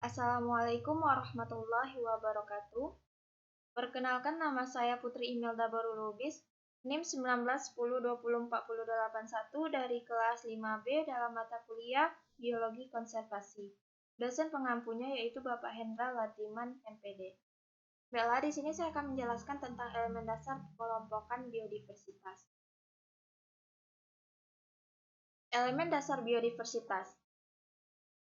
Assalamualaikum warahmatullahi wabarakatuh. Perkenalkan, nama saya Putri Imelda Barul Lubis, NIM 1910204081 dari kelas 5B dalam mata kuliah Biologi Konservasi. Dosen pengampunya yaitu Bapak Hendra Latiman, MPD. Baiklah, di sini saya akan menjelaskan tentang elemen dasar pengelompokan biodiversitas. Elemen dasar biodiversitas.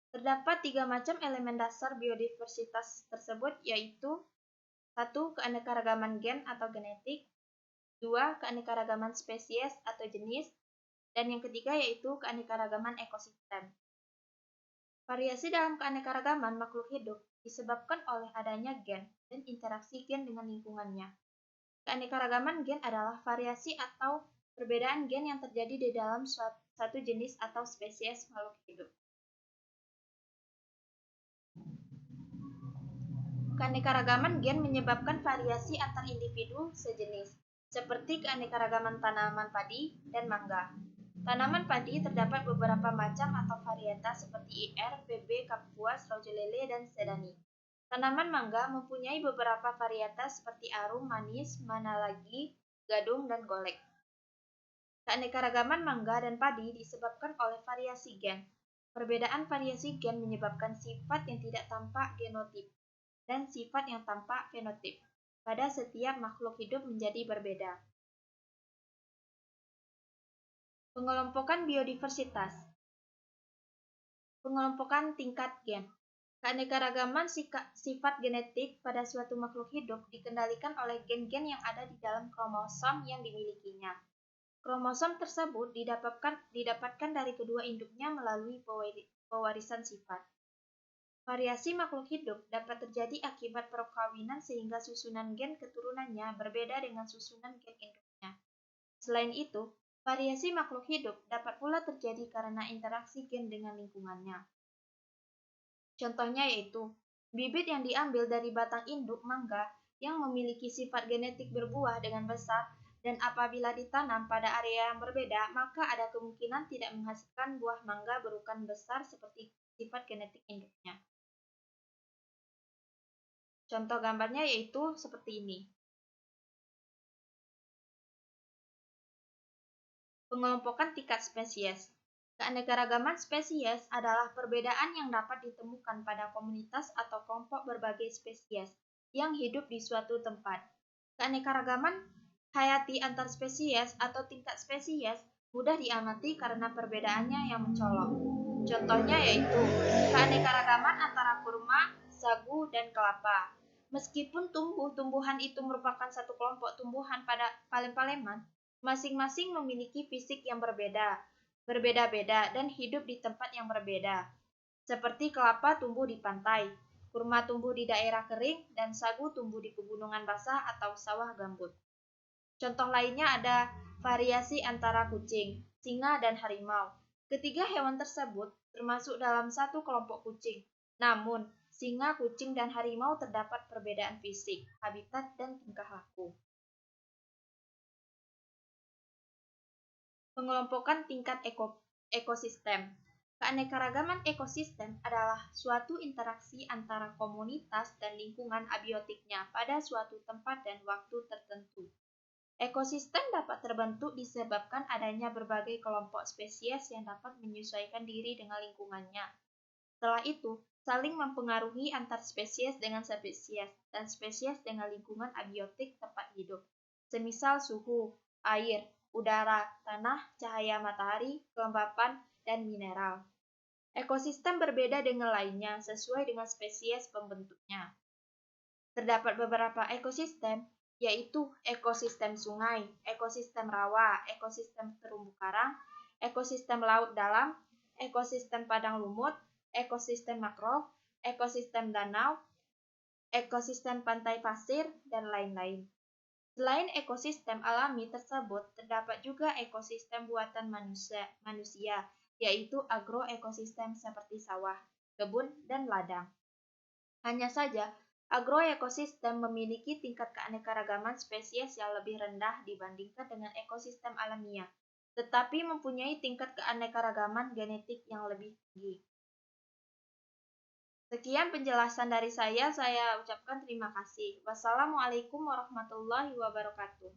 Terdapat 3 macam elemen dasar biodiversitas tersebut, yaitu 1. Keanekaragaman gen atau genetik, 2. Keanekaragaman spesies atau jenis, dan yang ketiga yaitu keanekaragaman ekosistem. Variasi dalam keanekaragaman makhluk hidup disebabkan oleh adanya gen dan interaksi gen dengan lingkungannya. Keanekaragaman gen adalah variasi atau perbedaan gen yang terjadi di dalam satu jenis atau spesies makhluk hidup. Keanekaragaman gen menyebabkan variasi antar individu sejenis, seperti keanekaragaman tanaman padi dan mangga. Tanaman padi terdapat beberapa macam atau varietas seperti IR, PB, Kapuas, Rojelele, dan Sedani. Tanaman mangga mempunyai beberapa varietas seperti arum, manis, manalagi, gadung, dan golek. Keanekaragaman mangga dan padi disebabkan oleh variasi gen. Perbedaan variasi gen menyebabkan sifat yang tidak tampak genotip dan sifat yang tampak fenotip pada setiap makhluk hidup menjadi berbeda. Pengelompokan biodiversitas. Pengelompokan tingkat gen. Keanekaragaman sifat genetik pada suatu makhluk hidup dikendalikan oleh gen-gen yang ada di dalam kromosom yang dimilikinya. Kromosom tersebut didapatkan dari kedua induknya melalui pewarisan sifat. Variasi makhluk hidup dapat terjadi akibat perkawinan sehingga susunan gen keturunannya berbeda dengan susunan gen induknya. Selain itu, variasi makhluk hidup dapat pula terjadi karena interaksi gen dengan lingkungannya. Contohnya yaitu, bibit yang diambil dari batang induk mangga yang memiliki sifat genetik berbuah dengan besar dan apabila ditanam pada area yang berbeda, maka ada kemungkinan tidak menghasilkan buah mangga berukuran besar seperti sifat genetik induknya. Contoh gambarnya yaitu seperti ini. Pengelompokan tingkat spesies. Keanekaragaman spesies adalah perbedaan yang dapat ditemukan pada komunitas atau kelompok berbagai spesies yang hidup di suatu tempat. Keanekaragaman hayati antar spesies atau tingkat spesies mudah diamati karena perbedaannya yang mencolok. Contohnya yaitu keanekaragaman antara kurma, sagu, dan kelapa. Meskipun tumbuhan itu merupakan satu kelompok tumbuhan pada palem-paleman, masing-masing memiliki fisik yang berbeda-beda dan hidup di tempat yang berbeda. Seperti kelapa tumbuh di pantai, kurma tumbuh di daerah kering, dan sagu tumbuh di pegunungan basah atau sawah gambut. Contoh lainnya ada variasi antara kucing, singa, dan harimau. Ketiga hewan tersebut termasuk dalam satu kelompok kucing. Namun, singa, kucing, dan harimau terdapat perbedaan fisik, habitat, dan tingkah laku. Pengelompokan tingkat ekosistem. Keanekaragaman ekosistem adalah suatu interaksi antara komunitas dan lingkungan abiotiknya pada suatu tempat dan waktu tertentu. Ekosistem dapat terbentuk disebabkan adanya berbagai kelompok spesies yang dapat menyesuaikan diri dengan lingkungannya. Setelah itu, saling mempengaruhi antar spesies dengan spesies dan spesies dengan lingkungan abiotik tempat hidup, semisal suhu, air, udara, tanah, cahaya matahari, kelembapan, dan mineral. Ekosistem berbeda dengan lainnya sesuai dengan spesies pembentuknya. Terdapat beberapa ekosistem, yaitu ekosistem sungai, ekosistem rawa, ekosistem terumbu karang, ekosistem laut dalam, ekosistem padang lumut, ekosistem mangrove, ekosistem danau, ekosistem pantai pasir, dan lain-lain. Selain ekosistem alami tersebut, terdapat juga ekosistem buatan manusia, yaitu agroekosistem seperti sawah, kebun, dan ladang. Hanya saja, agroekosistem memiliki tingkat keanekaragaman spesies yang lebih rendah dibandingkan dengan ekosistem alamiah, tetapi mempunyai tingkat keanekaragaman genetik yang lebih tinggi. Sekian penjelasan dari saya ucapkan terima kasih. Wassalamualaikum warahmatullahi wabarakatuh.